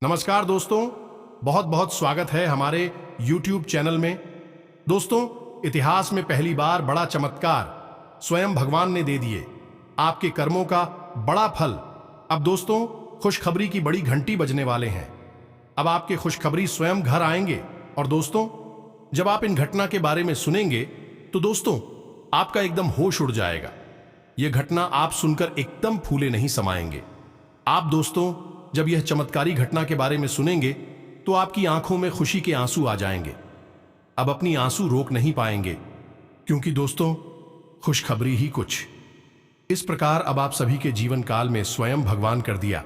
नमस्कार दोस्तों, बहुत बहुत स्वागत है हमारे YouTube चैनल में। दोस्तों, इतिहास में पहली बार बड़ा चमत्कार स्वयं भगवान ने दे दिए, आपके कर्मों का बड़ा फल। अब दोस्तों, खुशखबरी की बड़ी घंटी बजने वाले हैं। अब आपके खुशखबरी स्वयं घर आएंगे। और दोस्तों, जब आप इन घटना के बारे में सुनेंगे तो दोस्तों आपका एकदम होश उड़ जाएगा। यह घटना आप सुनकर एकदम फूले नहीं समाएंगे। आप दोस्तों जब यह चमत्कारी घटना के बारे में सुनेंगे तो आपकी आंखों में खुशी के आंसू आ जाएंगे। अब अपनी आंसू रोक नहीं पाएंगे, क्योंकि दोस्तों खुशखबरी ही कुछ इस प्रकार अब आप सभी के जीवन काल में स्वयं भगवान कर दिया।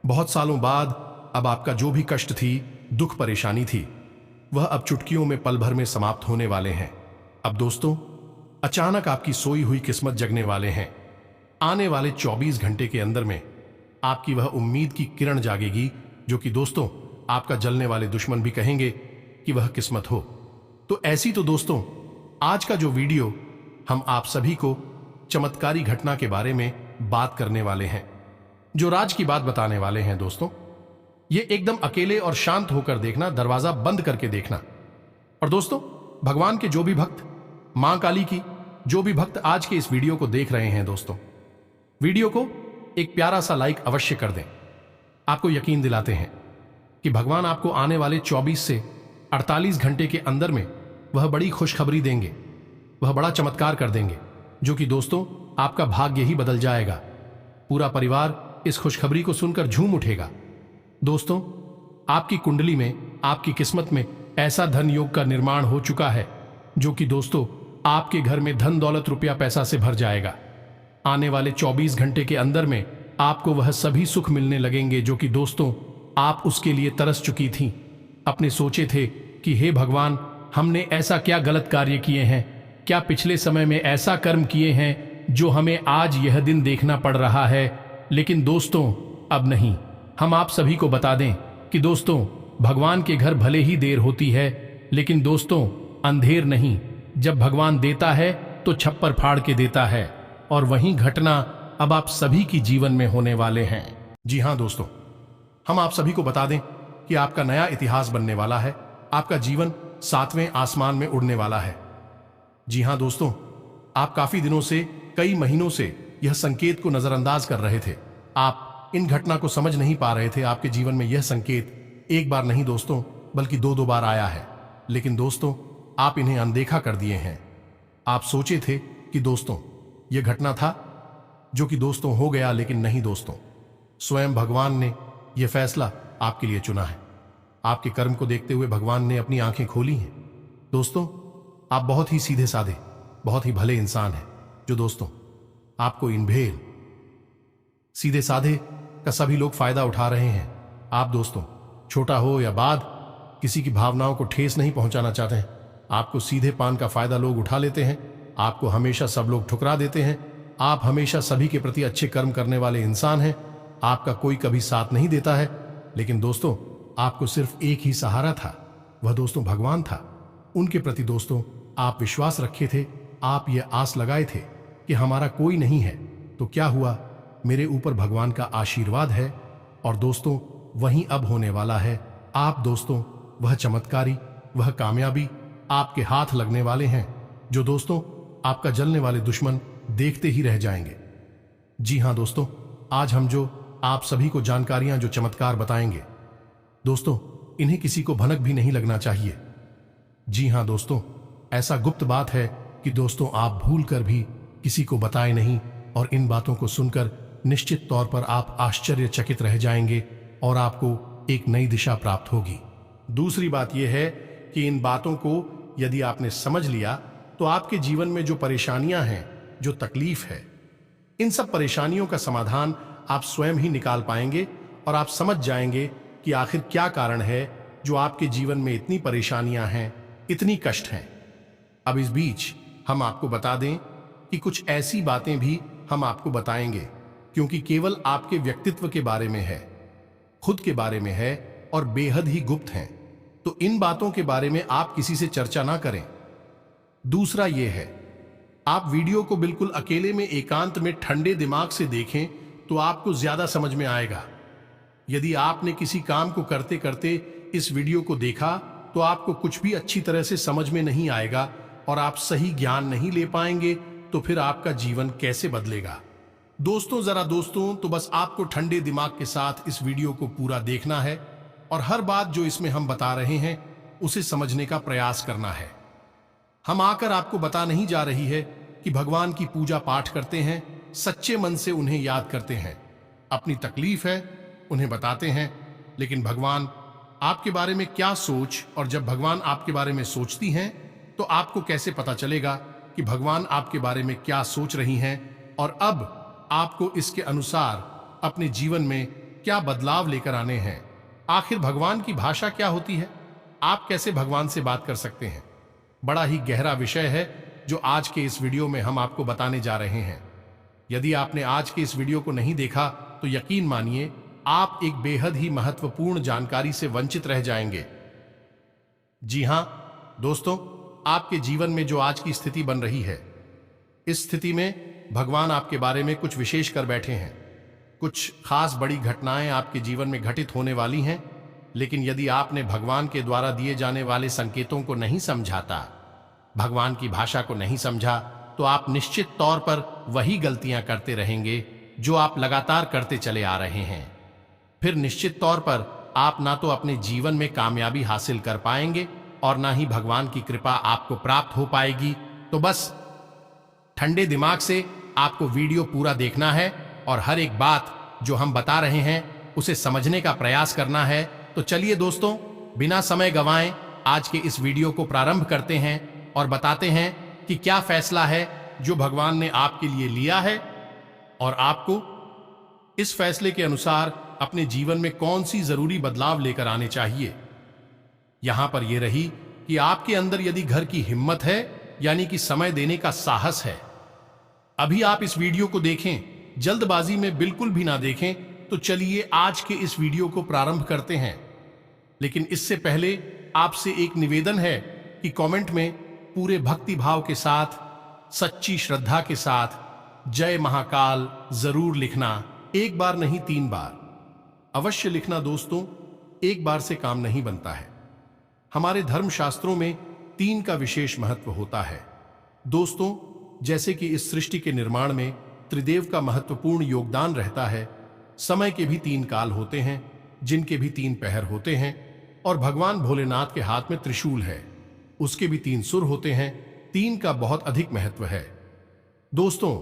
बहुत सालों बाद अब आपका जो भी कष्ट थी, दुख परेशानी थी, वह अब चुटकियों में पल भर में समाप्त होने वाले हैं। अब दोस्तों अचानक आपकी सोई हुई किस्मत जगने वाले हैं। आने वाले 24 घंटे के अंदर में आपकी वह उम्मीद की किरण जागेगी, जो कि दोस्तों आपका जलने वाले दुश्मन भी कहेंगे कि वह किस्मत हो। तो ऐसी तो दोस्तों आज का जो वीडियो हम आप सभी को चमत्कारी घटना के बारे में बात करने वाले हैं, जो राज की बात बताने वाले हैं। दोस्तों ये एकदम अकेले और शांत होकर देखना, दरवाजा बंद करके देखना। और दोस्तों भगवान के जो भी भक्त, मां काली की जो भी भक्त आज के इस वीडियो को देख रहे हैं, दोस्तों वीडियो को एक प्यारा सा लाइक अवश्य कर दें। आपको यकीन दिलाते हैं कि भगवान आपको आने वाले 24 से 48 घंटे के अंदर में वह बड़ी खुशखबरी देंगे, वह बड़ा चमत्कार कर देंगे, जो कि दोस्तों आपका भाग्य ही बदल जाएगा। पूरा परिवार इस खुशखबरी को सुनकर झूम उठेगा। दोस्तों आपकी कुंडली में, आपकी किस्मत में ऐसा धन योग का निर्माण हो चुका है, जो कि दोस्तों आपके घर में धन दौलत रुपया पैसा से भर जाएगा। आने वाले 24 घंटे के अंदर में आपको वह सभी सुख मिलने लगेंगे, जो कि दोस्तों आप उसके लिए तरस चुकी थीं। अपने सोचे थे कि हे भगवान, हमने ऐसा क्या गलत कार्य किए हैं, क्या पिछले समय में ऐसा कर्म किए हैं जो हमें आज यह दिन देखना पड़ रहा है। लेकिन दोस्तों अब नहीं। हम आप सभी को बता दें कि दोस्तों भगवान के घर भले ही देर होती है, लेकिन दोस्तों अंधेर नहीं। जब भगवान देता है तो छप्पर फाड़ के देता है, और वही घटना अब आप सभी की जीवन में होने वाले हैं। जी हां दोस्तों, हम आप सभी को बता दें कि आपका नया इतिहास बनने वाला है। आपका जीवन 7वें आसमान में उड़ने वाला है। जी हां दोस्तों, आप काफी दिनों से, कई महीनों से यह संकेत को नजरअंदाज कर रहे थे। आप इन घटना को समझ नहीं पा रहे थे। आपके जीवन में यह संकेत एक बार नहीं दोस्तों, बल्कि 2-2 बार आया है। लेकिन दोस्तों आप इन्हें अनदेखा कर दिए हैं। आप सोचे थे कि दोस्तों यह घटना था, जो कि दोस्तों हो गया, लेकिन नहीं दोस्तों, स्वयं भगवान ने यह फैसला आपके लिए चुना है। आपके कर्म को देखते हुए भगवान ने अपनी आंखें खोली हैं। दोस्तों आप बहुत ही सीधे साधे, बहुत ही भले इंसान हैं, जो दोस्तों आपको इन भेल सीधे साधे का सभी लोग फायदा उठा रहे हैं। आप दोस्तों छोटा हो या बाद, किसी की भावनाओं को ठेस नहीं पहुंचाना चाहते हैं। आपको सीधे पान का फायदा लोग उठा लेते हैं। आपको हमेशा सब लोग ठुकरा देते हैं। आप हमेशा सभी के प्रति अच्छे कर्म करने वाले इंसान हैं। आपका कोई कभी साथ नहीं देता है। लेकिन दोस्तों आपको सिर्फ एक ही सहारा था, वह दोस्तों भगवान था। उनके प्रति दोस्तों आप विश्वास रखे थे। आप ये आस लगाए थे कि हमारा कोई नहीं है, तो क्या हुआ, मेरे ऊपर भगवान का आशीर्वाद है। और दोस्तों वही अब होने वाला है। आप दोस्तों वह चमत्कारी, वह कामयाबी आपके हाथ लगने वाले हैं, जो दोस्तों आपका जलने वाले दुश्मन देखते ही रह जाएंगे। जी हां दोस्तों, आज हम जो आप सभी को जानकारियां, जो चमत्कार बताएंगे, दोस्तों इन्हें किसी को भनक भी नहीं लगना चाहिए। जी हां दोस्तों, ऐसा गुप्त बात है कि दोस्तों आप भूल कर भी किसी को बताए नहीं, और इन बातों को सुनकर निश्चित तौर पर आप आश्चर्यचकित रह जाएंगे और आपको एक नई दिशा प्राप्त होगी। दूसरी बात यह है कि इन बातों को यदि आपने समझ लिया तो आपके जीवन में जो परेशानियां हैं, जो तकलीफ है, इन सब परेशानियों का समाधान आप स्वयं ही निकाल पाएंगे। और आप समझ जाएंगे कि आखिर क्या कारण है जो आपके जीवन में इतनी परेशानियां हैं, इतनी कष्ट हैं। अब इस बीच हम आपको बता दें कि कुछ ऐसी बातें भी हम आपको बताएंगे, क्योंकि केवल आपके व्यक्तित्व के बारे में है, खुद के बारे में है, और बेहद ही गुप्त हैं। तो इन बातों के बारे में आप किसी से चर्चा ना करें। दूसरा यह है, आप वीडियो को बिल्कुल अकेले में, एकांत में, ठंडे दिमाग से देखें तो आपको ज्यादा समझ में आएगा। यदि आपने किसी काम को करते करते इस वीडियो को देखा तो आपको कुछ भी अच्छी तरह से समझ में नहीं आएगा और आप सही ज्ञान नहीं ले पाएंगे, तो फिर आपका जीवन कैसे बदलेगा। दोस्तों तो बस आपको ठंडे दिमाग के साथ इस वीडियो को पूरा देखना है और हर बात जो इसमें हम बता रहे हैं उसे समझने का प्रयास करना है। हम आकर आपको बता नहीं जा रही है कि भगवान की पूजा पाठ करते हैं, सच्चे मन से उन्हें याद करते हैं, अपनी तकलीफ है उन्हें बताते हैं, लेकिन भगवान आपके बारे में क्या सोच, और जब भगवान आपके बारे में सोचती हैं तो आपको कैसे पता चलेगा कि भगवान आपके बारे में क्या सोच रही हैं और अब आपको इसके अनुसार अपने जीवन में क्या बदलाव लेकर आने हैं। आखिर भगवान की भाषा क्या होती है, आप कैसे भगवान से बात कर सकते हैं, बड़ा ही गहरा विषय है जो आज के इस वीडियो में हम आपको बताने जा रहे हैं। यदि आपने आज के इस वीडियो को नहीं देखा तो यकीन मानिए आप एक बेहद ही महत्वपूर्ण जानकारी से वंचित रह जाएंगे। जी हां दोस्तों, आपके जीवन में जो आज की स्थिति बन रही है, इस स्थिति में भगवान आपके बारे में कुछ विशेष कर बैठे हैं। कुछ खास बड़ी घटनाएं आपके जीवन में घटित होने वाली हैं, लेकिन यदि आपने भगवान के द्वारा दिए जाने वाले संकेतों को नहीं समझाता, भगवान की भाषा को नहीं समझा, तो आप निश्चित तौर पर वही गलतियां करते रहेंगे जो आप लगातार करते चले आ रहे हैं। फिर निश्चित तौर पर आप ना तो अपने जीवन में कामयाबी हासिल कर पाएंगे और ना ही भगवान की कृपा आपको प्राप्त हो पाएगी। तो बस ठंडे दिमाग से आपको वीडियो पूरा देखना है और हर एक बात जो हम बता रहे हैं उसे समझने का प्रयास करना है। तो चलिए दोस्तों, बिना समय गंवाएं आज के इस वीडियो को प्रारंभ करते हैं और बताते हैं कि क्या फैसला है जो भगवान ने आपके लिए लिया है और आपको इस फैसले के अनुसार अपने जीवन में कौन सी जरूरी बदलाव लेकर आने चाहिए। यहां पर यह रही कि आपके अंदर यदि घर की हिम्मत है, यानी कि समय देने का साहस है। अभी आप इस वीडियो को देखें, जल्दबाजी में बिल्कुल भी ना देखें। तो चलिए आज के इस वीडियो को प्रारंभ करते हैं, लेकिन इससे पहले आपसे एक निवेदन है कि कमेंट में पूरे भक्ति भाव के साथ, सच्ची श्रद्धा के साथ जय महाकाल जरूर लिखना। एक बार नहीं 3 बार अवश्य लिखना दोस्तों, एक बार से काम नहीं बनता है। हमारे धर्मशास्त्रों में 3 का विशेष महत्व होता है दोस्तों। जैसे कि इस सृष्टि के निर्माण में त्रिदेव का महत्वपूर्ण योगदान रहता है, समय के भी 3 काल होते हैं, जिनके भी 3 पहर होते हैं, और भगवान भोलेनाथ के हाथ में त्रिशूल है, उसके भी 3 सुर होते हैं। 3 का बहुत अधिक महत्व है दोस्तों।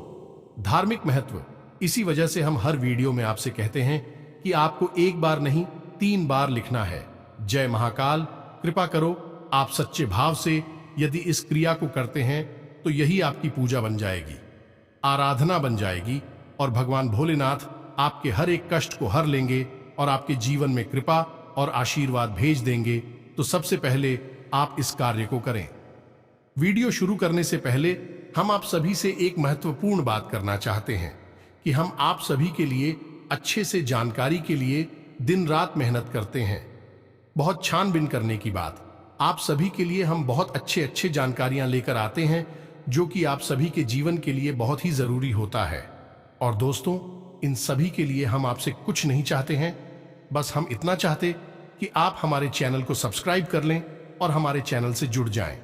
धार्मिक महत्व, इसी वजह से हम हर वीडियो में आपसे कहते हैं कि आपको एक बार नहीं 3 बार लिखना है। जय महाकाल, कृपा करो आप सच्चे भाव से यदि इस क्रिया को करते हैं तो यही आपकी पूजा बन जाएगी, आराधना बन जाएगी, और भगवान भोलेनाथ आपके हर एक कष्ट को हर लेंगे और आपके जीवन में कृपा और आशीर्वाद भेज देंगे। तो सबसे पहले आप इस कार्य को करें। वीडियो शुरू करने से पहले हम आप सभी से एक महत्वपूर्ण बात करना चाहते हैं कि हम आप सभी के लिए अच्छे से जानकारी के लिए दिन रात मेहनत करते हैं। बहुत छानबीन करने की बात, आप सभी के लिए हम बहुत अच्छे जानकारियां लेकर आते हैं जो कि आप सभी के जीवन के लिए बहुत ही जरूरी होता है। और दोस्तों, इन सभी के लिए हम आपसे कुछ नहीं चाहते हैं, बस हम इतना चाहते कि आप हमारे चैनल को सब्सक्राइब कर लें और हमारे चैनल से जुड़ जाएं,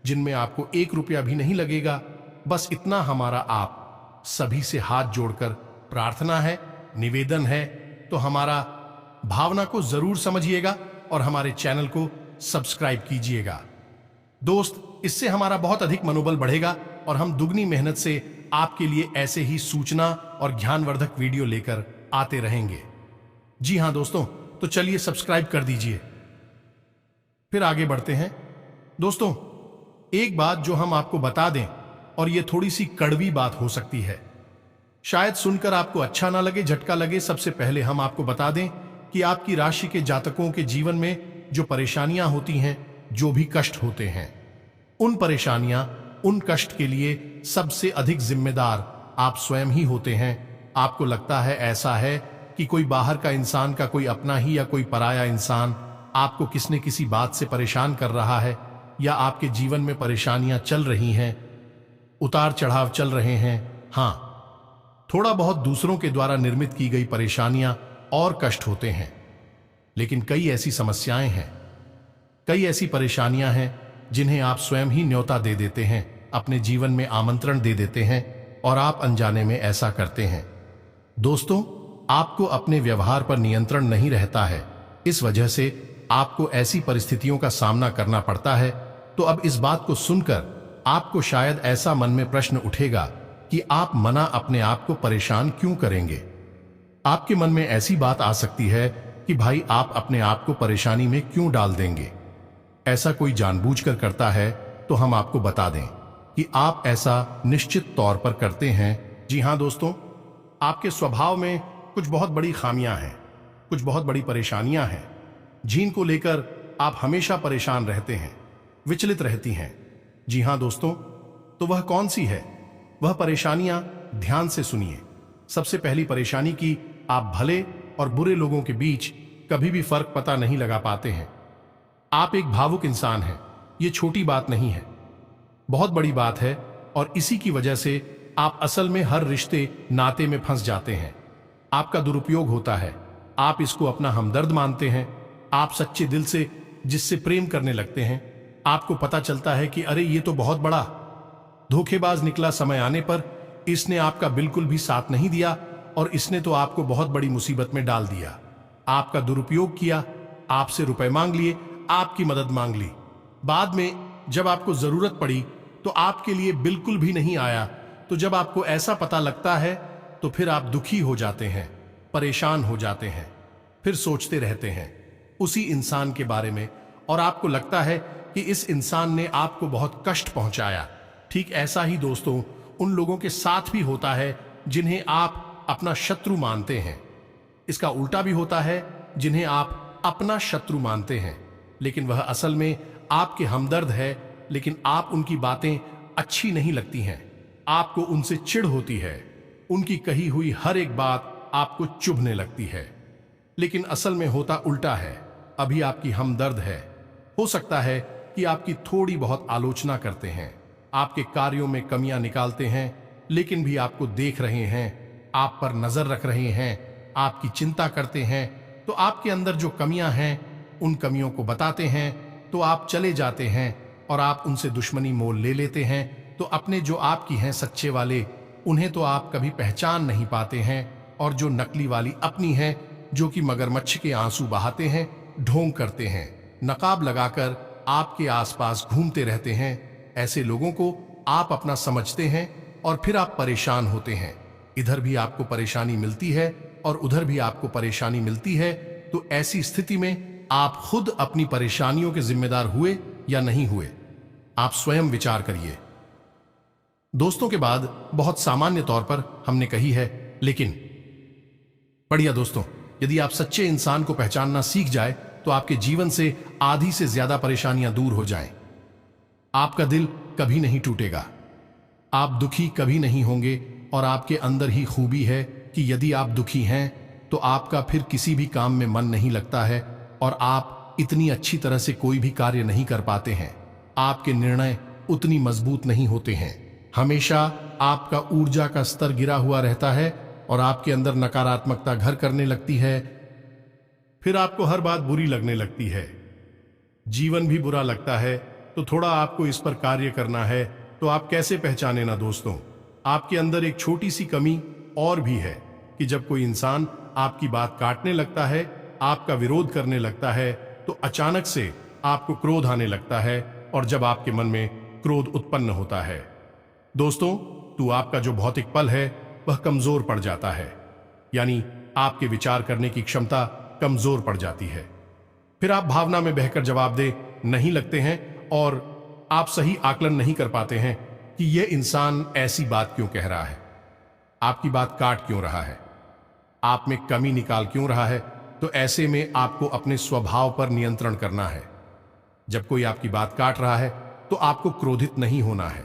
जिनमें आपको 1 रुपया भी नहीं लगेगा। बस इतना हमारा आप सभी से हाथ जोड़कर प्रार्थना है, निवेदन है। तो हमारा भावना को जरूर समझिएगा और हमारे चैनल को सब्सक्राइब कीजिएगा दोस्त। इससे हमारा बहुत अधिक मनोबल बढ़ेगा और हम दुगनी मेहनत से आपके लिए ऐसे ही सूचना और ज्ञानवर्धक वीडियो लेकर आते रहेंगे। जी हां दोस्तों, तो चलिए सब्सक्राइब कर दीजिए। फिर आगे बढ़ते हैं दोस्तों। एक बात जो हम आपको बता दें, और यह थोड़ी सी कड़वी बात हो सकती है, शायद सुनकर आपको अच्छा ना लगे, झटका लगे। सबसे पहले हम आपको बता दें कि आपकी राशि के जातकों के जीवन में जो परेशानियां होती हैं, जो भी कष्ट होते हैं, उन परेशानियां, उन कष्ट के लिए सबसे अधिक जिम्मेदार आप स्वयं ही होते हैं। आपको लगता है ऐसा है कि कोई बाहर का इंसान का, कोई अपना ही या कोई पराया इंसान आपको किसी न किसी बात से परेशान कर रहा है, या आपके जीवन में परेशानियां चल रही हैं, उतार चढ़ाव चल रहे हैं। हां, थोड़ा बहुत दूसरों के द्वारा निर्मित की गई परेशानियां और कष्ट होते हैं। लेकिन कई ऐसी समस्याएं हैं, कई ऐसी परेशानियां हैं जिन्हें आप स्वयं ही न्योता दे देते हैं, अपने जीवन में आमंत्रण दे देते हैं और आप अनजाने में ऐसा करते हैं। दोस्तों, आपको अपने व्यवहार पर नियंत्रण नहीं रहता है, इस वजह से आपको ऐसी परिस्थितियों का सामना करना पड़ता है। तो अब इस बात को सुनकर आपको शायद ऐसा मन में प्रश्न उठेगा कि आप मना अपने आप को परेशान क्यों करेंगे। आपके मन में ऐसी बात आ सकती है कि भाई आप अपने आप को परेशानी में क्यों डाल देंगे। ऐसा कोई जानबूझकर करता है तो हम आपको बता दें कि आप ऐसा निश्चित तौर पर करते हैं। जी हां दोस्तों, आपके स्वभाव में कुछ बहुत बड़ी खामियां हैं, कुछ बहुत बड़ी परेशानियां हैं जिनको लेकर आप हमेशा परेशान रहते हैं, विचलित रहती हैं। जी हां दोस्तों, तो वह कौन सी है? वह परेशानियां ध्यान से सुनिए। सबसे पहली परेशानी की आप भले और बुरे लोगों के बीच कभी भी फर्क पता नहीं लगा पाते हैं। आप एक भावुक इंसान हैं, ये छोटी बात नहीं है, बहुत बड़ी बात है। और इसी की वजह से आप असल में हर रिश्ते नाते में फंस जाते हैं। आपका दुरुपयोग होता है, आप इसको अपना हमदर्द मानते हैं, आप सच्चे दिल से जिससे प्रेम करने लगते हैं। आपको पता चलता है कि अरे ये तो बहुत बड़ा धोखेबाज निकला। समय आने पर इसने आपका बिल्कुल भी साथ नहीं दिया और इसने तो आपको बहुत बड़ी मुसीबत में डाल दिया। आपका दुरुपयोग किया, आपसे रुपए मांग लिए, आपकी मदद मांग ली। बाद में जब आपको जरूरत पड़ी तो आपके लिए बिल्कुल भी नहीं आया। तो जब आपको ऐसा पता लगता है तो फिर आप दुखी हो जाते हैं, परेशान हो जाते हैं, फिर सोचते रहते हैं उसी इंसान के बारे में और आपको लगता है कि इस इंसान ने आपको बहुत कष्ट पहुंचाया। ठीक ऐसा ही दोस्तों उन लोगों के साथ भी होता है जिन्हें आप अपना शत्रु मानते हैं। इसका उल्टा भी होता है, जिन्हें आप अपना शत्रु मानते हैं लेकिन वह असल में आपके हमदर्द है, लेकिन आप उनकी बातें अच्छी नहीं लगती हैं, आपको उनसे चिढ़ होती है, उनकी कही हुई हर एक बात आपको चुभने लगती है। लेकिन असल में होता उल्टा है, अभी आपकी हमदर्द है। हो सकता है कि आपकी थोड़ी बहुत आलोचना करते हैं, आपके कार्यों में कमियां निकालते हैं, लेकिन भी आपको देख रहे हैं, आप पर नजर रख रहे हैं, आपकी चिंता करते हैं। तो आपके अंदर जो कमियां हैं उन कमियों को बताते हैं तो आप चले जाते हैं और आप उनसे दुश्मनी मोल ले लेते हैं। तो अपने जो आपकी हैं सच्चे वाले, उन्हें तो आप कभी पहचान नहीं पाते हैं और जो नकली वाली अपनी हैं, जो कि मगरमच्छ के आंसू बहाते हैं, ढोंग करते हैं, नकाब लगाकर आपके आसपास घूमते रहते हैं, ऐसे लोगों को आप अपना समझते हैं और फिर आप परेशान होते हैं। इधर भी आपको परेशानी मिलती है और उधर भी आपको परेशानी मिलती है। तो ऐसी स्थिति में आप खुद अपनी परेशानियों के जिम्मेदार हुए या नहीं हुए, आप स्वयं विचार करिए। दोस्तों के बाद बहुत सामान्य तौर पर हमने कही है, लेकिन बढ़िया दोस्तों, यदि आप सच्चे इंसान को पहचानना सीख जाए तो आपके जीवन से आधी से ज्यादा परेशानियां दूर हो जाएं। आपका दिल कभी नहीं टूटेगा, आप दुखी कभी नहीं होंगे और आपके अंदर ही खूबी है कि यदि आप दुखी हैं तो आपका फिर किसी भी काम में मन नहीं लगता है और आप इतनी अच्छी तरह से कोई भी कार्य नहीं कर पाते हैं। आपके निर्णय उतनी मजबूत नहीं होते हैं, हमेशा आपका ऊर्जा का स्तर गिरा हुआ रहता है और आपके अंदर नकारात्मकता घर करने लगती है। फिर आपको हर बात बुरी लगने लगती है, जीवन भी बुरा लगता है। तो थोड़ा आपको इस पर कार्य करना है। तो आप कैसे पहचाने ना दोस्तों, आपके अंदर एक छोटी सी कमी और भी है कि जब कोई इंसान आपकी बात काटने लगता है, आपका विरोध करने लगता है, तो अचानक से आपको क्रोध आने लगता है और जब आपके मन में क्रोध उत्पन्न होता है दोस्तों, तो आपका जो भौतिक पल है वह कमजोर पड़ जाता है, यानी आपके विचार करने की क्षमता कमजोर पड़ जाती है। फिर आप भावना में बहकर जवाब दे नहीं लगते हैं और आप सही आकलन नहीं कर पाते हैं कि यह इंसान ऐसी बात क्यों कह रहा है, आपकी बात काट क्यों रहा है, आप में कमी निकाल क्यों रहा है। तो ऐसे में आपको अपने स्वभाव पर नियंत्रण करना है। जब कोई आपकी बात काट रहा है तो आपको क्रोधित नहीं होना है,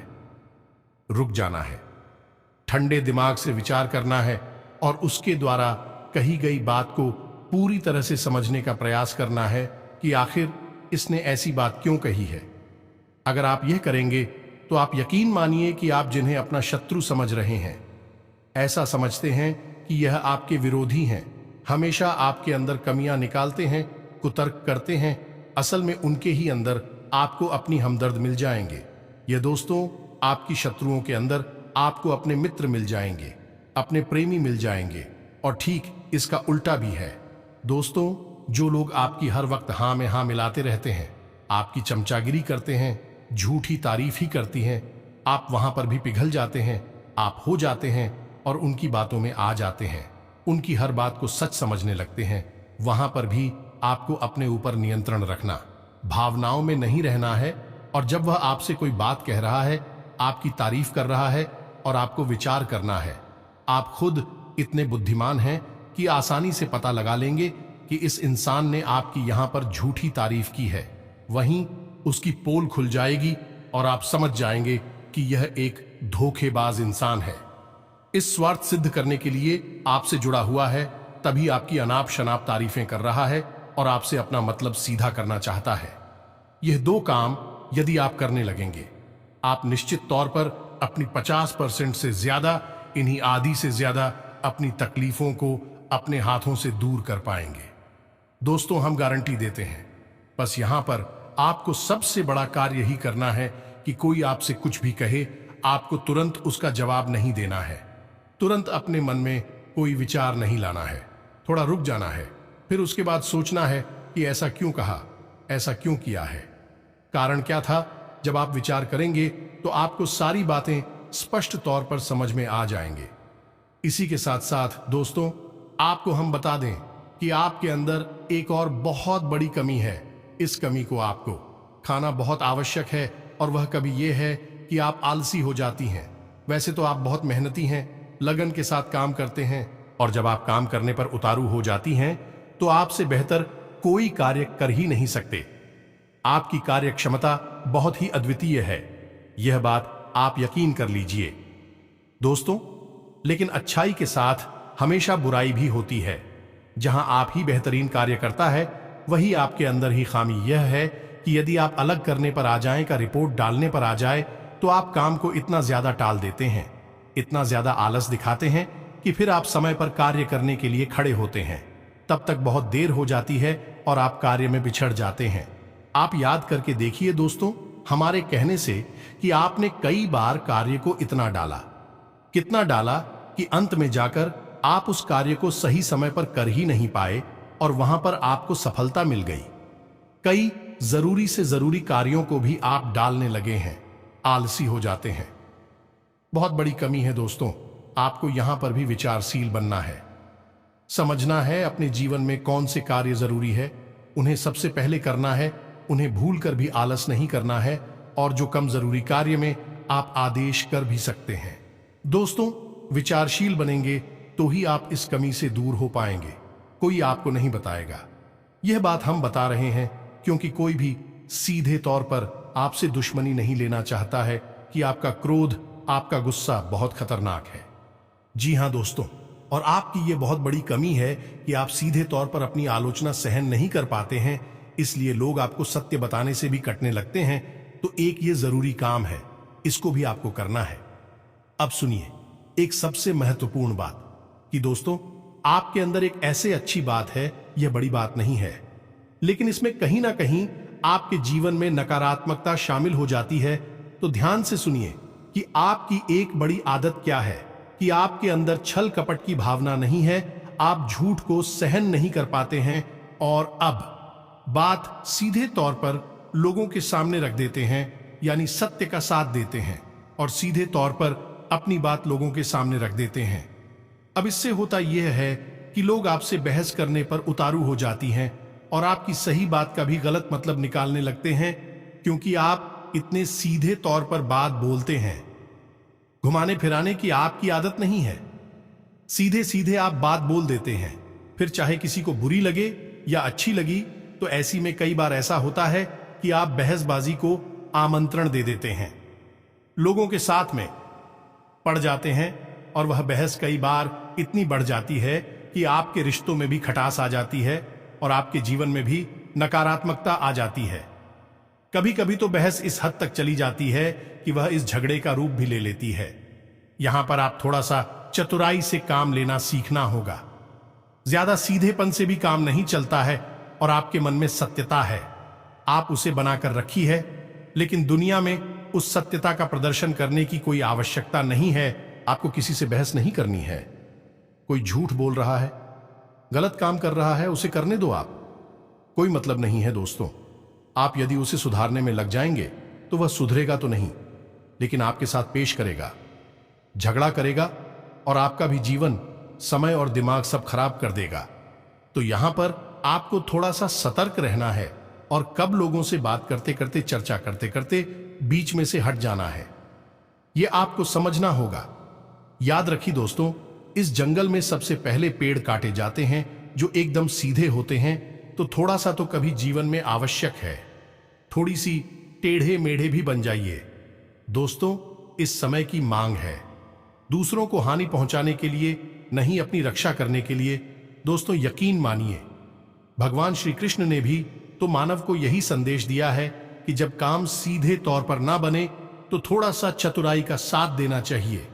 रुक जाना है, ठंडे दिमाग से विचार करना है और उसके द्वारा कही गई बात को पूरी तरह से समझने का प्रयास करना है कि आखिर इसने ऐसी बात क्यों कही है। अगर आप यह करेंगे तो आप यकीन मानिए कि आप जिन्हें अपना शत्रु समझ रहे हैं, ऐसा समझते हैं कि यह आपके विरोधी हैं, हमेशा आपके अंदर कमियां निकालते हैं, कुतर्क करते हैं, असल में उनके ही अंदर आपको अपनी हमदर्द मिल जाएंगे। ये दोस्तों, आपकी शत्रुओं के अंदर आपको अपने मित्र मिल जाएंगे, अपने प्रेमी मिल जाएंगे। और ठीक इसका उल्टा भी है दोस्तों। जो लोग आपकी हर वक्त हाँ में हाँ मिलाते रहते हैं, आपकी चमचागिरी करते हैं, झूठी तारीफ ही करती हैं, आप वहां पर भी पिघल जाते हैं, आप हो जाते हैं और उनकी बातों में आ जाते हैं, उनकी हर बात को सच समझने लगते हैं। वहां पर भी आपको अपने ऊपर नियंत्रण रखना, भावनाओं में नहीं रहना है। और जब वह आपसे कोई बात कह रहा है, आपकी तारीफ कर रहा है, और आपको विचार करना है। आप खुद इतने बुद्धिमान हैं कि आसानी से पता लगा लेंगे कि इस इंसान ने आपकी यहां पर झूठी तारीफ की है। वहीं उसकी पोल खुल जाएगी और आप समझ जाएंगे कि यह एक धोखेबाज इंसान है। इस स्वार्थ सिद्ध करने के लिए आपसे जुड़ा हुआ है, तभी आपकी अनाप शनाप तारीफें कर रहा है और आपसे अपना मतलब सीधा करना चाहता है। यह दो काम यदि आप करने लगेंगे, आप निश्चित तौर पर अपनी 50% से ज्यादा, इन्हीं आधी से ज्यादा अपनी तकलीफों को अपने हाथों से दूर कर पाएंगे। दोस्तों, हम गारंटी देते हैं। बस यहां पर आपको सबसे बड़ा कार्य यही करना है कि कोई आपसे कुछ भी कहे, आपको तुरंत उसका जवाब नहीं देना है, तुरंत अपने मन में कोई विचार नहीं लाना है, थोड़ा रुक जाना है, फिर उसके बाद सोचना है कि ऐसा क्यों कहा, ऐसा क्यों किया है, कारण क्या था। जब आप विचार करेंगे तो आपको सारी बातें स्पष्ट तौर पर समझ में आ जाएंगे। इसी के साथ साथ दोस्तों, आपको हम बता दें कि आपके अंदर एक और बहुत बड़ी कमी है। इस कमी को आपको खाना बहुत आवश्यक है, और वह कभी यह है कि आप आलसी हो जाती हैं। वैसे तो आप बहुत मेहनती हैं, लगन के साथ काम करते हैं, और जब आप काम करने पर उतारू हो जाती हैं तो आपसे बेहतर कोई कार्य कर ही नहीं सकते। आपकी कार्य क्षमता बहुत ही अद्वितीय है, यह बात आप यकीन कर लीजिए दोस्तों। लेकिन अच्छाई के साथ हमेशा बुराई भी होती है। जहां आप ही बेहतरीन कार्य करता है, वही आपके अंदर ही खामी यह है कि यदि आप अलग करने पर आ जाएं का रिपोर्ट डालने पर आ जाए, तो आप काम को इतना ज्यादा टाल देते हैं, इतना ज्यादा आलस दिखाते हैं कि फिर आप समय पर कार्य करने के लिए खड़े होते हैं। तब तक बहुत देर हो जाती है और आप कार्य में बिछड़ जाते हैं। आप याद करके देखिए दोस्तों, हमारे कहने से कि आपने कई बार कार्य को इतना डाला, कितना डाला कि अंत में जाकर आप उस कार्य को सही समय पर कर ही नहीं पाए और वहां पर आपको सफलता मिल गई। कई जरूरी से जरूरी कार्यों को भी आप डालने लगे हैं, आलसी हो जाते हैं। बहुत बड़ी कमी है दोस्तों। आपको यहां पर भी विचारशील बनना है, समझना है अपने जीवन में कौन से कार्य जरूरी है, उन्हें सबसे पहले करना है, उन्हें भूल कर भी आलस नहीं करना है, और जो कम जरूरी कार्य में आप आदेश कर भी सकते हैं। दोस्तों, विचारशील बनेंगे तो ही आप इस कमी से दूर हो पाएंगे, कोई आपको नहीं बताएगा। यह बात हम बता रहे हैं क्योंकि कोई भी सीधे तौर पर आपसे दुश्मनी नहीं लेना चाहता है कि आपका क्रोध, आपका गुस्सा बहुत खतरनाक है। जी हां दोस्तों, और आपकी यह बहुत बड़ी कमी है कि आप सीधे तौर पर अपनी आलोचना सहन नहीं कर पाते हैं, इसलिए लोग आपको सत्य बताने से भी कटने लगते हैं। तो एक ये जरूरी काम है, इसको भी आपको करना है। अब सुनिए एक सबसे महत्वपूर्ण बात कि दोस्तों, आपके अंदर एक ऐसे अच्छी बात है, यह बड़ी बात नहीं है, लेकिन इसमें कहीं ना कहीं आपके जीवन में नकारात्मकता शामिल हो जाती है। तो ध्यान से सुनिए कि आपकी एक बड़ी आदत क्या है कि आपके अंदर छल कपट की भावना नहीं है, आप झूठ को सहन नहीं कर पाते हैं, और अब बात सीधे तौर पर लोगों के सामने रख देते हैं, यानी सत्य का साथ देते हैं और सीधे तौर पर अपनी बात लोगों के सामने रख देते हैं। अब इससे होता यह है कि लोग आपसे बहस करने पर उतारू हो जाती हैं और आपकी सही बात का भी गलत मतलब निकालने लगते हैं, क्योंकि आप इतने सीधे तौर पर बात बोलते हैं। घुमाने फिराने की आपकी आदत नहीं है, सीधे सीधे आप बात बोल देते हैं, फिर चाहे किसी को बुरी लगे या अच्छी लगी। तो ऐसी में कई बार ऐसा होता है कि आप बहसबाजी को आमंत्रण दे देते हैं, लोगों के साथ में पड़ जाते हैं, और वह बहस कई बार इतनी बढ़ जाती है कि आपके रिश्तों में भी खटास आ जाती है और आपके जीवन में भी नकारात्मकता आ जाती है। कभी कभी तो बहस इस हद तक चली जाती है कि वह इस झगड़े का रूप भी ले लेती है। यहां पर आप थोड़ा सा चतुराई से काम लेना सीखना होगा। ज्यादा सीधेपन से भी काम नहीं चलता है और आपके मन में सत्यता है, आप उसे बनाकर रखी है, लेकिन दुनिया में उस सत्यता का प्रदर्शन करने की कोई आवश्यकता नहीं है। आपको किसी से बहस नहीं करनी है। कोई झूठ बोल रहा है, गलत काम कर रहा है, उसे करने दो। आप कोई मतलब नहीं है दोस्तों। आप यदि उसे सुधारने में लग जाएंगे तो वह सुधरेगा तो नहीं, लेकिन आपके साथ पेश करेगा, झगड़ा करेगा और आपका भी जीवन, समय और दिमाग सब खराब कर देगा। तो यहां पर आपको थोड़ा सा सतर्क रहना है और कब लोगों से बात करते करते, चर्चा करते करते बीच में से हट जाना है, यह आपको समझना होगा। याद रखिए दोस्तों, इस जंगल में सबसे पहले पेड़ काटे जाते हैं जो एकदम सीधे होते हैं। तो थोड़ा सा तो कभी जीवन में आवश्यक है, थोड़ी सी टेढ़े मेढ़े भी बन जाइए दोस्तों। इस समय की मांग है, दूसरों को हानि पहुंचाने के लिए नहीं, अपनी रक्षा करने के लिए। दोस्तों यकीन मानिए, भगवान श्री कृष्ण ने भी तो मानव को यही संदेश दिया है कि जब काम सीधे तौर पर ना बने तो थोड़ा सा चतुराई का साथ देना चाहिए,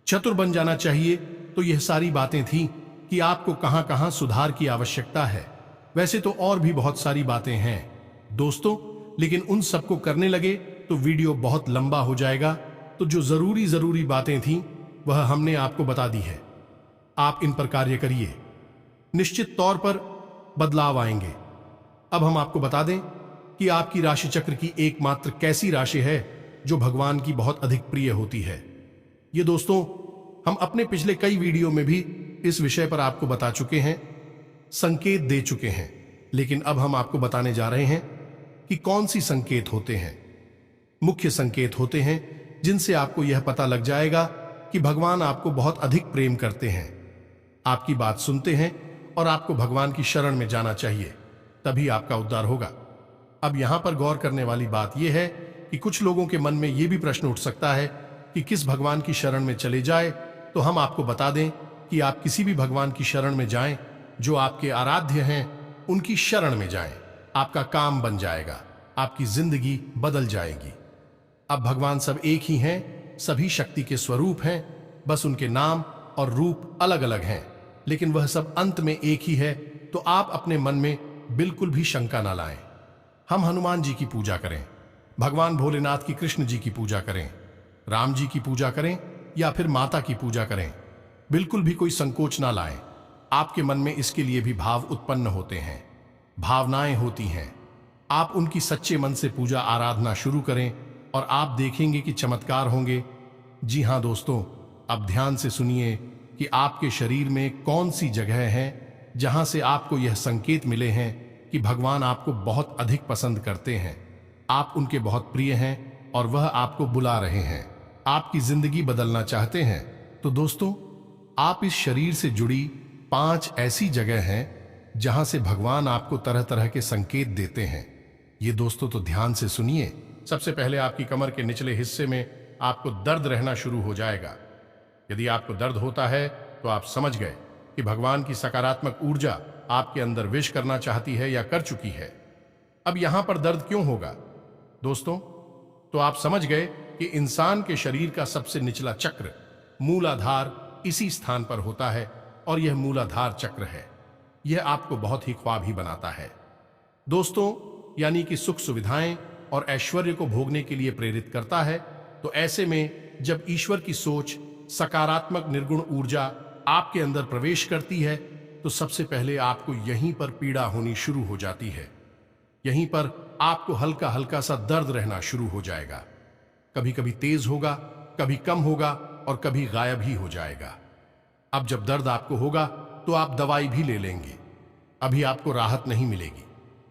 चतुर बन जाना चाहिए। तो यह सारी बातें थीं कि आपको कहां कहां सुधार की आवश्यकता है। वैसे तो और भी बहुत सारी बातें हैं दोस्तों, लेकिन उन सबको करने लगे तो वीडियो बहुत लंबा हो जाएगा। तो जो जरूरी बातें थीं वह हमने आपको बता दी है। आप इन पर कार्य करिए, निश्चित तौर पर बदलाव आएंगे। अब हम आपको बता दें कि आपकी राशि चक्र की एकमात्र कैसी राशि है जो भगवान की बहुत अधिक प्रिय होती है। ये दोस्तों हम अपने पिछले कई वीडियो में भी इस विषय पर आपको बता चुके हैं, संकेत दे चुके हैं, लेकिन अब हम आपको बताने जा रहे हैं कि कौन सी संकेत होते हैं। मुख्य संकेत होते हैं जिनसे आपको यह पता लग जाएगा कि भगवान आपको बहुत अधिक प्रेम करते हैं, आपकी बात सुनते हैं और आपको भगवान की शरण में जाना चाहिए, तभी आपका उद्धार होगा। अब यहां पर गौर करने वाली बात यह है कि कुछ लोगों के मन में यह भी प्रश्न उठ सकता है कि किस भगवान की शरण में चले जाए। तो हम आपको बता दें कि आप किसी भी भगवान की शरण में जाएं, जो आपके आराध्य हैं उनकी शरण में जाएं। आपका काम बन जाएगा, आपकी जिंदगी बदल जाएगी। अब भगवान सब एक ही हैं, सभी शक्ति के स्वरूप हैं, बस उनके नाम और रूप अलग अलग हैं, लेकिन वह सब अंत में एक ही है। तो आप अपने मन में बिल्कुल भी शंका ना लाएं। हम हनुमान जी की पूजा करें, भगवान भोलेनाथ की, कृष्ण जी की पूजा करें, राम जी की पूजा करें या फिर माता की पूजा करें, बिल्कुल भी कोई संकोच ना लाएं। आपके मन में इसके लिए भी भाव उत्पन्न होते हैं, भावनाएं होती हैं। आप उनकी सच्चे मन से पूजा आराधना शुरू करें और आप देखेंगे कि चमत्कार होंगे। जी हां दोस्तों, अब ध्यान से सुनिए कि आपके शरीर में कौन सी जगह है जहां से आपको यह संकेत मिले हैं कि भगवान आपको बहुत अधिक पसंद करते हैं, आप उनके बहुत प्रिय हैं और वह आपको बुला रहे हैं, आपकी जिंदगी बदलना चाहते हैं। तो दोस्तों, आप इस शरीर से जुड़ी 5 ऐसी जगह हैं जहां से भगवान आपको तरह तरह के संकेत देते हैं। ये दोस्तों तो ध्यान से सुनिए। सबसे पहले आपकी कमर के निचले हिस्से में आपको दर्द रहना शुरू हो जाएगा। यदि आपको दर्द होता है तो आप समझ गए कि भगवान की सकारात्मक ऊर्जा आपके अंदर विश करना चाहती है या कर चुकी है। अब यहां पर दर्द क्यों होगा दोस्तों? तो आप समझ गए कि इंसान के शरीर का सबसे निचला चक्र मूलाधार इसी स्थान पर होता है और यह मूलाधार चक्र है। यह आपको बहुत ही ख्वाबी बनाता है दोस्तों, यानी कि सुख सुविधाएं और ऐश्वर्य को भोगने के लिए प्रेरित करता है। तो ऐसे में जब ईश्वर की सोच, सकारात्मक निर्गुण ऊर्जा आपके अंदर प्रवेश करती है तो सबसे पहले आपको यहीं पर पीड़ा होनी शुरू हो जाती है। यहीं पर आपको हल्का हल्का सा दर्द रहना शुरू हो जाएगा। कभी कभी तेज होगा, कभी कम होगा और कभी गायब ही हो जाएगा। अब जब दर्द आपको होगा तो आप दवाई भी ले लेंगे, अभी आपको राहत नहीं मिलेगी,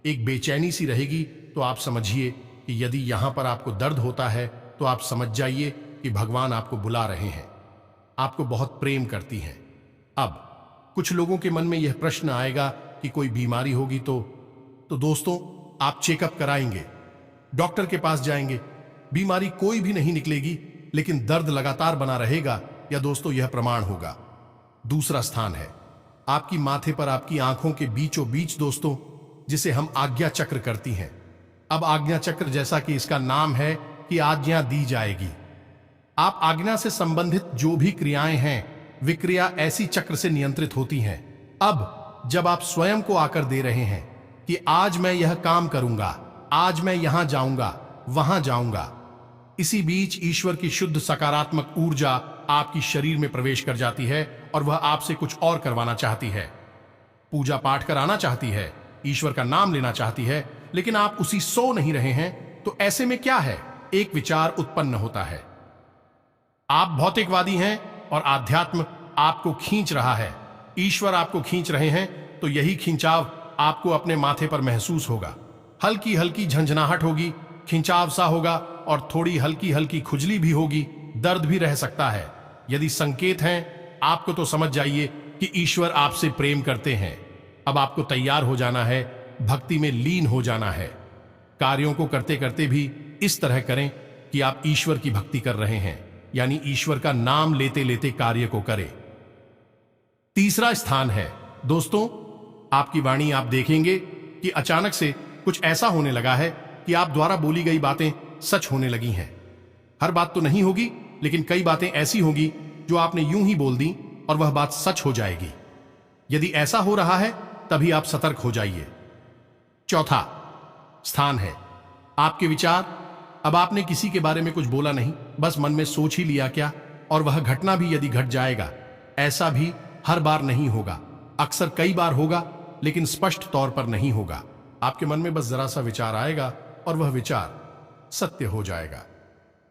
एक बेचैनी सी रहेगी। तो आप समझिए कि यदि यहां पर आपको दर्द होता है तो आप समझ जाइए कि भगवान आपको बुला रहे हैं, आपको बहुत प्रेम करती हैं। अब कुछ लोगों के मन में यह प्रश्न आएगा कि कोई बीमारी होगी तो दोस्तों आप चेकअप कराएंगे, डॉक्टर के पास जाएंगे, बीमारी कोई भी नहीं निकलेगी, लेकिन दर्द लगातार बना रहेगा। या दोस्तों यह प्रमाण होगा। दूसरा स्थान है आपकी माथे पर, आपकी आंखों के बीचों बीच दोस्तों, जिसे हम आज्ञा चक्र करती हैं। अब आज्ञा चक्र, जैसा कि इसका नाम है कि आज्ञा दी जाएगी। आप आज्ञा से संबंधित जो भी क्रियाएं हैं, विक्रिया ऐसी चक्र से नियंत्रित होती हैं। अब जब आप स्वयं को आकर दे रहे हैं कि आज मैं यह काम करूंगा, आज मैं यहां जाऊंगा, वहां जाऊंगा, इसी बीच ईश्वर की शुद्ध सकारात्मक ऊर्जा आपकी शरीर में प्रवेश कर जाती है और वह आपसे कुछ और करवाना चाहती है। पूजा पाठ कराना चाहती है, ईश्वर का नाम लेना चाहती है, लेकिन आप उसी सो नहीं रहे हैं। तो ऐसे में क्या है? एक विचार उत्पन्न होता है। आप भौतिकवादी हैं और आध्यात्म आपको खींच रहा है, ईश्वर आपको खींच रहे हैं, तो यही खिंचाव आपको अपने माथे पर महसूस होगा। हल्की हल्की झंझनाहट होगी, खिंचाव सा होगा और थोड़ी हल्की हल्की खुजली भी होगी, दर्द भी रह सकता है। यदि संकेत हैं आपको, तो समझ जाइए कि ईश्वर आपसे प्रेम करते हैं। अब आपको तैयार हो जाना है, भक्ति में लीन हो जाना है। कार्यों को करते करते भी इस तरह करें कि आप ईश्वर की भक्ति कर रहे हैं, यानी ईश्वर का नाम लेते लेते कार्य को करें। तीसरा स्थान है दोस्तों, आपकी वाणी। आप देखेंगे कि अचानक से कुछ ऐसा होने लगा है कि आप द्वारा बोली गई बातें सच होने लगी हैं। हर बात तो नहीं होगी, लेकिन कई बातें ऐसी होंगी जो आपने यूं ही बोल दी और वह बात सच हो जाएगी। यदि ऐसा हो रहा है तभी आप सतर्क हो जाइए। चौथा स्थान है आपके विचार। अब आपने किसी के बारे में कुछ बोला नहीं, बस मन में सोच ही लिया क्या, और वह घटना भी यदि घट जाएगा, ऐसा भी हर बार नहीं होगा, अक्सर कई बार होगा, लेकिन स्पष्ट तौर पर नहीं होगा। आपके मन में बस जरा सा विचार आएगा और वह विचार सत्य हो जाएगा।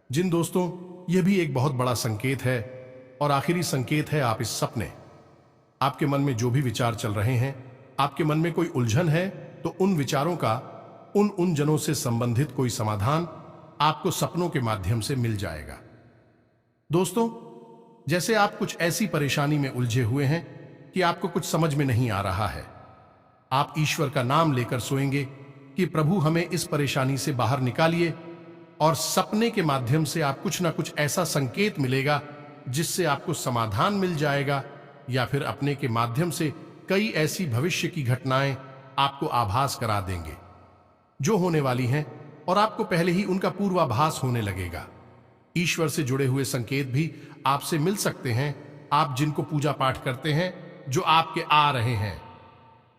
जिन दोस्तों, यह भी एक बहुत बड़ा संकेत है और आखिरी संकेत है आप इस सपने। आपके मन में जो भी विचार चल रहे हैं, आपके मन में कोई उलझन है, तो उन विचारों का उन जनों से संबंधित कोई समाधान आपको सपनों के माध्यम से मिल जाएगा। दोस्तों, जैसे आप कुछ ऐसी परेशानी में उलझे हुए हैं कि आपको कुछ समझ में नहीं आ रहा है, आप ईश्वर का नाम लेकर सोएंगे कि प्रभु हमें इस परेशानी से बाहर निकालिए, और सपने के माध्यम से आप कुछ ना कुछ ऐसा संकेत मिलेगा जिससे आपको समाधान मिल जाएगा, या फिर अपने के माध्यम से कई ऐसी भविष्य की घटनाएं आपको आभास करा देंगे जो होने वाली हैं, और आपको पहले ही उनका पूर्वाभास होने लगेगा। ईश्वर से जुड़े हुए संकेत भी आपसे मिल सकते हैं। आप जिनको पूजा पाठ करते हैं, जो आपके आ रहे हैं,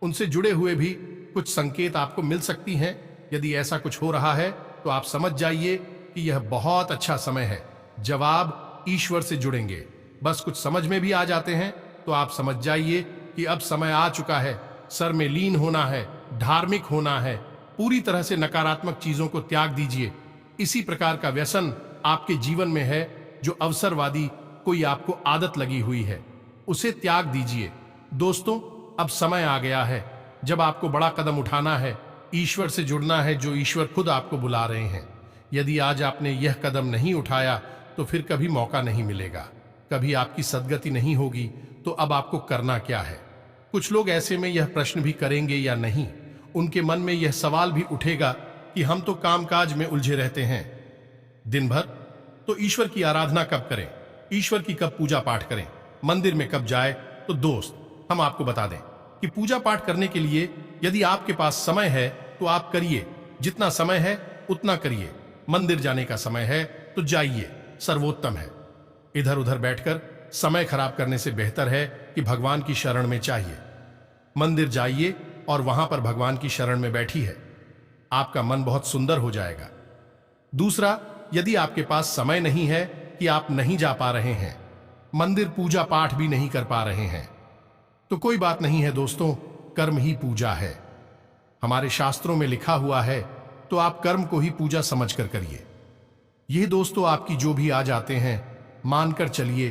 उनसे जुड़े हुए भी कुछ संकेत आपको मिल सकती हैं। यदि ऐसा कुछ हो रहा है तो आप समझ जाइए कि यह बहुत अच्छा समय है जब आप ईश्वर से जुड़ेंगे। बस कुछ समझ में भी आ जाते हैं तो आप समझ जाइए कि अब समय आ चुका है, सर में लीन होना है, धार्मिक होना है, पूरी तरह से नकारात्मक चीजों को त्याग दीजिए। इसी प्रकार का व्यसन आपके जीवन में है जो अवसरवादी कोई आपको आदत लगी हुई है, उसे त्याग दीजिए। दोस्तों, अब समय आ गया है जब आपको बड़ा कदम उठाना है, ईश्वर से जुड़ना है, जो ईश्वर खुद आपको बुला रहे हैं। यदि आज आपने यह कदम नहीं उठाया तो फिर कभी मौका नहीं मिलेगा, कभी आपकी सद्गति नहीं होगी। तो अब आपको करना क्या है? कुछ लोग ऐसे में यह प्रश्न भी करेंगे या नहीं, उनके मन में यह सवाल भी उठेगा कि हम तो कामकाज में उलझे रहते हैं दिन भर, तो ईश्वर की आराधना कब करें, ईश्वर की कब पूजा पाठ करें, मंदिर में कब जाए? तो दोस्त, हम आपको बता दें कि पूजा पाठ करने के लिए यदि आपके पास समय है तो आप करिए, जितना समय है उतना करिए। मंदिर जाने का समय है तो जाइए, सर्वोत्तम है। इधर उधर बैठकर समय खराब करने से बेहतर है कि भगवान की शरण में चाहिए। मंदिर जाइए और वहां पर भगवान की शरण में बैठिए, आपका मन बहुत सुंदर हो जाएगा। दूसरा, यदि आपके पास समय नहीं है कि आप नहीं जा पा रहे हैं, मंदिर पूजा पाठ भी नहीं कर पा रहे हैं, तो कोई बात नहीं है दोस्तों, कर्म ही पूजा है। हमारे शास्त्रों में लिखा हुआ है, तो आप कर्म को ही पूजा समझकर करिए। ये दोस्तों, आपकी जो भी आ जाते हैं, मानकर चलिए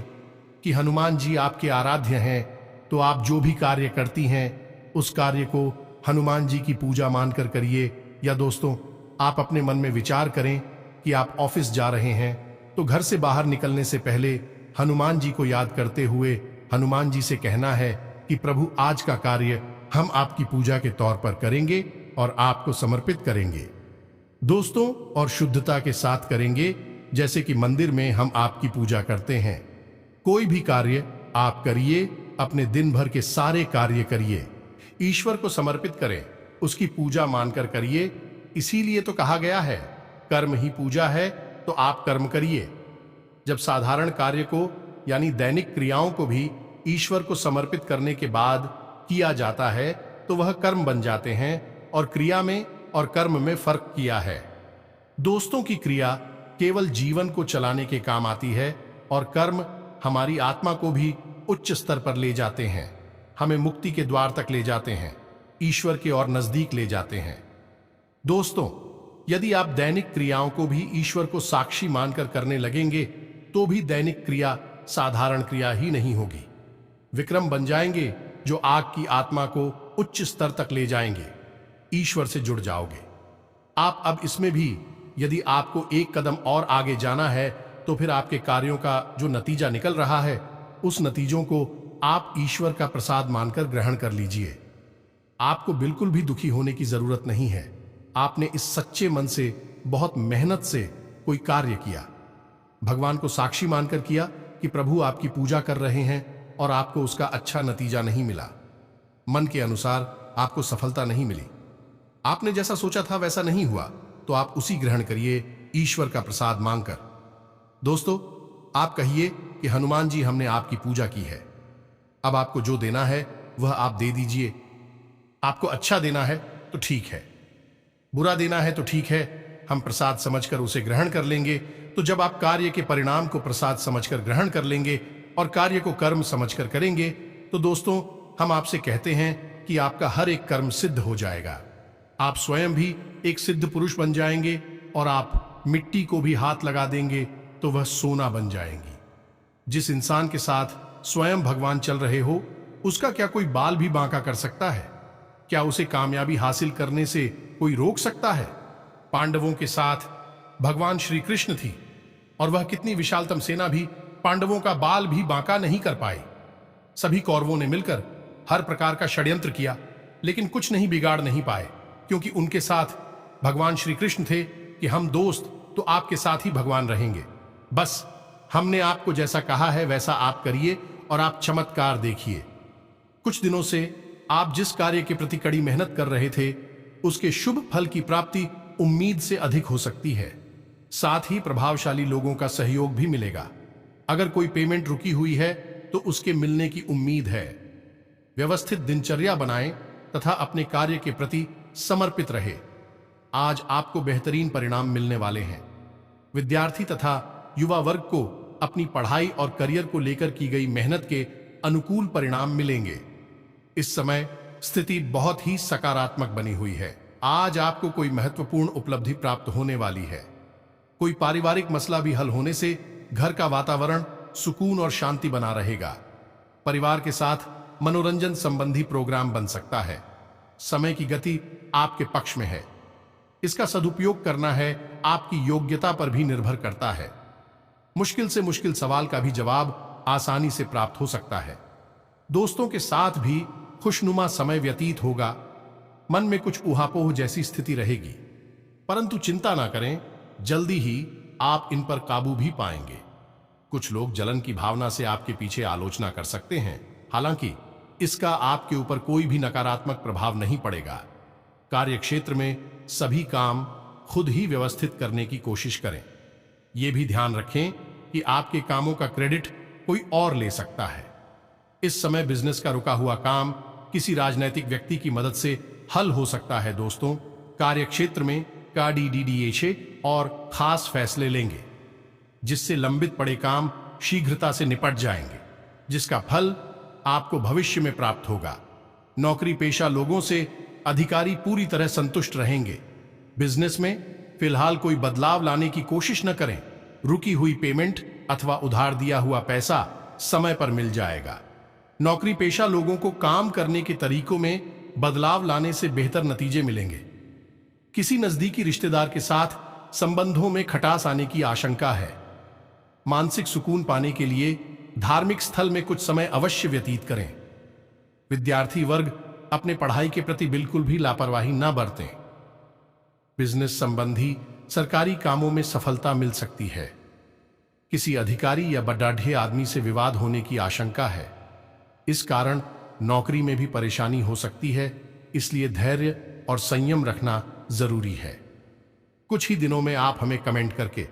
कि हनुमान जी आपके आराध्य हैं, तो आप जो भी कार्य करती हैं उस कार्य को हनुमान जी की पूजा मानकर करिए। या दोस्तों, आप अपने मन में विचार करें कि आप ऑफिस जा रहे हैं, तो घर से बाहर निकलने से पहले हनुमान जी को याद करते हुए हनुमान जी से कहना है कि प्रभु, आज का कार्य हम आपकी पूजा के तौर पर करेंगे और आपको समर्पित करेंगे दोस्तों, और शुद्धता के साथ करेंगे, जैसे कि मंदिर में हम आपकी पूजा करते हैं। कोई भी कार्य आप करिए, अपने दिन भर के सारे कार्य करिए, ईश्वर को समर्पित करें, उसकी पूजा मानकर करिए। इसीलिए तो कहा गया है, कर्म ही पूजा है, तो आप कर्म करिए। जब साधारण कार्य को यानी दैनिक क्रियाओं को भी ईश्वर को समर्पित करने के बाद किया जाता है तो वह कर्म बन जाते हैं और क्रिया में और कर्म में फर्क किया है। दोस्तों की क्रिया केवल जीवन को चलाने के काम आती है और कर्म हमारी आत्मा को भी उच्च स्तर पर ले जाते हैं, हमें मुक्ति के द्वार तक ले जाते हैं, ईश्वर के और नजदीक ले जाते हैं। दोस्तों, यदि आप दैनिक क्रियाओं को भी ईश्वर को साक्षी मानकर करने लगेंगे तो भी दैनिक क्रिया साधारण क्रिया ही नहीं होगी, विक्रम बन जाएंगे जो आग की आत्मा को उच्च स्तर तक ले जाएंगे, ईश्वर से जुड़ जाओगे आप। अब इसमें भी यदि आपको एक कदम और आगे जाना है तो फिर आपके कार्यों का जो नतीजा निकल रहा है उस नतीजों को आप ईश्वर का प्रसाद मानकर ग्रहण कर लीजिए। आपको बिल्कुल भी दुखी होने की जरूरत नहीं है। आपने इस सच्चे मन से बहुत मेहनत से कोई कार्य किया, भगवान को साक्षी मानकर किया कि प्रभु आपकी पूजा कर रहे हैं और आपको उसका अच्छा नतीजा नहीं मिला, मन के अनुसार आपको सफलता नहीं मिली, आपने जैसा सोचा था वैसा नहीं हुआ, तो आप उसी ग्रहण करिए ईश्वर का प्रसाद मांगकर। दोस्तों, आप कहिए कि हनुमान जी हमने आपकी पूजा की है, अब आपको जो देना है वह आप दे दीजिए। आपको अच्छा देना है तो ठीक है, बुरा देना है तो ठीक है, हम प्रसाद समझकर उसे ग्रहण कर लेंगे। तो जब आप कार्य के परिणाम को प्रसाद समझकर ग्रहण कर लेंगे और कार्य को कर्म समझकर करेंगे तो दोस्तों, हम आपसे कहते हैं कि आपका हर एक कर्म सिद्ध हो जाएगा। आप स्वयं भी एक सिद्ध पुरुष बन जाएंगे और आप मिट्टी को भी हाथ लगा देंगे तो वह सोना बन जाएंगी। जिस इंसान के साथ स्वयं भगवान चल रहे हो उसका क्या कोई बाल भी बांका कर सकता है? क्या उसे कामयाबी हासिल करने से कोई रोक सकता है? पांडवों के साथ भगवान श्री कृष्ण थी और वह कितनी विशालतम सेना भी पांडवों का बाल भी बांका नहीं कर पाई। सभी कौरवों ने मिलकर हर प्रकार का षड्यंत्र किया लेकिन कुछ नहीं बिगाड़ नहीं पाए, क्योंकि उनके साथ भगवान श्री कृष्ण थे कि हम दोस्त तो आपके साथ ही भगवान रहेंगे। बस हमने आपको जैसा कहा है वैसा आप करिए और आप चमत्कार देखिए। कुछ दिनों से आप जिस कार्य के प्रति कड़ी मेहनत कर रहे थे उसके शुभ फल की प्राप्ति उम्मीद से अधिक हो सकती है। साथ ही प्रभावशाली लोगों का सहयोग भी मिलेगा। अगर कोई पेमेंट रुकी हुई है तो उसके मिलने की उम्मीद है। व्यवस्थित दिनचर्या बनाएं तथा अपने कार्य के प्रति समर्पित रहे। आज आपको बेहतरीन परिणाम मिलने वाले हैं। विद्यार्थी तथा युवा वर्ग को अपनी पढ़ाई और करियर को लेकर की गई मेहनत के अनुकूल परिणाम मिलेंगे। इस समय स्थिति बहुत ही सकारात्मक बनी हुई है। आज आपको कोई महत्वपूर्ण उपलब्धि प्राप्त होने वाली है। कोई पारिवारिक मसला भी हल होने से घर का वातावरण सुकून और शांति बना रहेगा। परिवार के साथ मनोरंजन संबंधी प्रोग्राम बन सकता है। समय की गति आपके पक्ष में है। इसका सदुपयोग करना है आपकी योग्यता पर भी निर्भर करता है। मुश्किल से मुश्किल सवाल का भी जवाब आसानी से प्राप्त हो सकता है। दोस्तों के साथ भी खुशनुमा समय व्यतीत होगा। मन में कुछ ऊहापोह जैसी स्थिति रहेगी, परंतु चिंता ना करें, जल्दी ही आप इन पर काबू भी पाएंगे। कुछ लोग जलन की भावना से आपके पीछे आलोचना कर सकते हैं, हालांकि इसका आपके ऊपर कोई भी नकारात्मक प्रभाव नहीं पड़ेगा। कार्य क्षेत्र में सभी काम खुद ही व्यवस्थित करने की कोशिश करें। यह भी ध्यान रखें कि आपके कामों का क्रेडिट कोई और ले सकता है। इस समय बिजनेस का रुका हुआ काम किसी राजनैतिक व्यक्ति की मदद से हल हो सकता है। दोस्तों, कार्य क्षेत्र में काडीडीडीएशे और खास फैसले लेंगे जिससे लंबित पड़े काम शीघ्रता से निपट जाएंगे, जिसका फल आपको भविष्य में प्राप्त होगा। नौकरी पेशा लोगों से अधिकारी पूरी तरह संतुष्ट रहेंगे। बिजनेस में फिलहाल कोई बदलाव लाने की कोशिश न करें। रुकी हुई पेमेंट अथवा उधार दिया हुआ पैसा समय पर मिल जाएगा। नौकरी पेशा लोगों को काम करने के तरीकों में बदलाव लाने से बेहतर नतीजे मिलेंगे। किसी नजदीकी रिश्तेदार के साथ संबंधों में खटास आने की आशंका है। मानसिक सुकून पाने के लिए धार्मिक स्थल में कुछ समय अवश्य व्यतीत करें। विद्यार्थी वर्ग अपने पढ़ाई के प्रति बिल्कुल भी लापरवाही न बरतें। बिजनेस संबंधी सरकारी कामों में सफलता मिल सकती है। किसी अधिकारी या बड़ाढ़े आदमी से विवाद होने की आशंका है। इस कारण नौकरी में भी परेशानी हो सकती है, इसलिए धैर्य और संयम रखना जरूरी है। कुछ ही दिनों में आप हमें कमेंट करके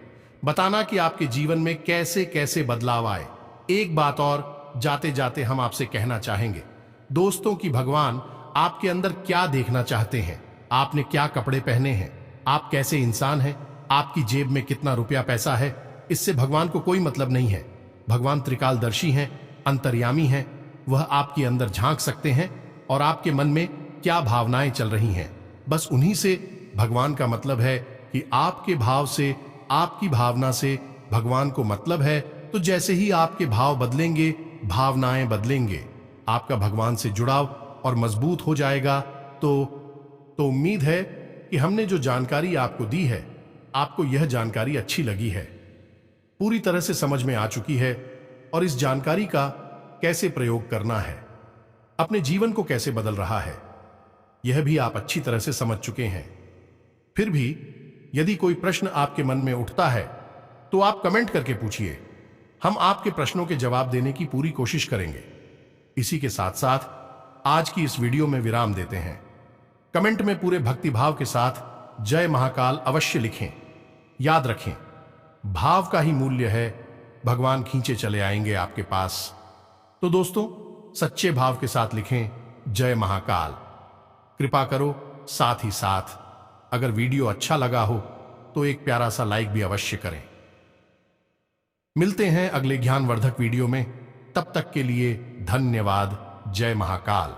बताना कि आपके जीवन में कैसे कैसे बदलाव आए। एक बात और जाते जाते हम आपसे कहना चाहेंगे दोस्तों कि भगवान आपके अंदर क्या देखना चाहते हैं, आपने क्या कपड़े पहने हैं, आप कैसे इंसान हैं, आपकी जेब में कितना रुपया पैसा है, इससे भगवान को कोई मतलब नहीं है। भगवान त्रिकालदर्शी हैं, अंतर्यामी हैं, वह आपके अंदर झांक सकते हैं और आपके मन में क्या भावनाएं चल रही हैं, बस उन्हीं से भगवान का मतलब है कि आपके भाव से, आपकी भावना से भगवान को मतलब है। तो जैसे ही आपके भाव बदलेंगे, भावनाएं बदलेंगे, आपका भगवान से जुड़ाव और मजबूत हो जाएगा। तो उम्मीद है कि हमने जो जानकारी आपको दी है, आपको यह जानकारी अच्छी लगी है, पूरी तरह से समझ में आ चुकी है और इस जानकारी का कैसे प्रयोग करना है, अपने जीवन को कैसे बदल रहा है, यह भी आप अच्छी तरह से समझ चुके हैं। फिर भी यदि कोई प्रश्न आपके मन में उठता है तो आप कमेंट करके पूछिए, हम आपके प्रश्नों के जवाब देने की पूरी कोशिश करेंगे। इसी के साथ साथ आज की इस वीडियो में विराम देते हैं। कमेंट में पूरे भक्तिभाव के साथ जय महाकाल अवश्य लिखें। याद रखें, भाव का ही मूल्य है, भगवान खींचे चले आएंगे आपके पास। तो दोस्तों, सच्चे भाव के साथ लिखें जय महाकाल। कृपा करो, साथ ही साथ अगर वीडियो अच्छा लगा हो तो एक प्यारा सा लाइक भी अवश्य करें। मिलते हैं अगले ज्ञानवर्धक वीडियो में, तब तक के लिए धन्यवाद। जय महाकाल।